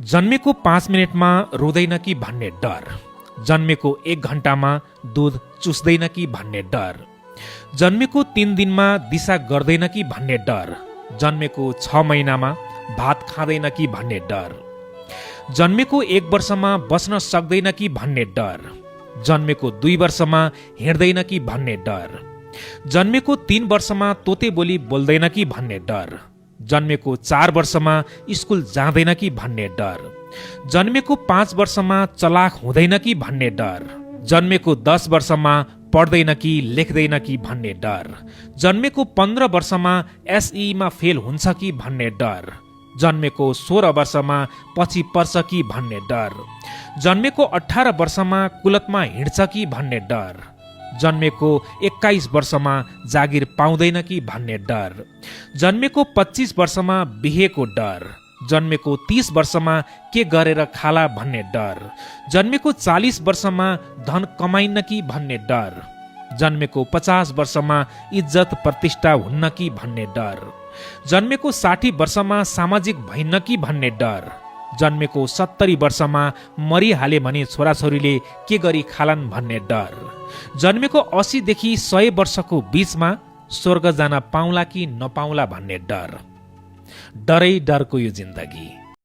जन्मेको 5 मिनेटमा रुँदैन कि भन्ने डर, जन्मेको 1 घण्टामा दूध चुस्दैन कि भन्ने डर, जन्मेको 3 दिनमा दिशा गर्दैन कि भन्ने डर, जन्मेको 6 महिनामा भात खाँदैन कि भन्ने डर, जन्मेको 1 वर्षमा बस्न सक्दैन कि भन्ने डर, जन्मेको 2 वर्षमा हिँड्दैन कि भन्ने डर, जन्मेको 3 वर्षमा तोते बोली बोल्दैन कि भन्ने डर, जन्मेको 4 वर्षमा स्कुल जाँदैन कि भन्ने डर, जन्मेको 5 वर्षमा चलाक हुँदैन कि भन्ने डर, जन्मेको 10 वर्षमा पढ्दैन कि लेख्दैन कि भन्ने डर, जन्मेको 15 वर्षमा एसईमा फेल हुन्छ कि भन्ने डर, जन्मेको 16 वर्षमा पछि पर्छ कि भन्ने डर, जन्मेको 18 वर्षमा कुलतमा हिँड्छ कि भन्ने डर, जन्मेको 21 वर्षमा जागिर पाउँदैन कि भन्ने डर, जन्मेको 25 वर्षमा बिहेको डर, जन्मेको 30 वर्षमा के गरेर खाला भन्ने डर, जन्मेको 40 वर्षमा धन कमाइन्न कि भन्ने डर, जन्मेको 50 वर्षमा इज्जत प्रतिष्ठा हुन्न कि भन्ने डर, जन्मेको 60 वर्षमा सामाजिक भइन्न कि भन्ने डर, जन्मेको 70 वर्षमा मरिहाले भने छोराछोरीले के गरी खालान् भन्ने डर, जन्मेको 80 देखि 100 वर्षको बीचमा स्वर्ग जान पाउला कि नपाउला भन्ने डर। डरै डरको यो जिन्दगी।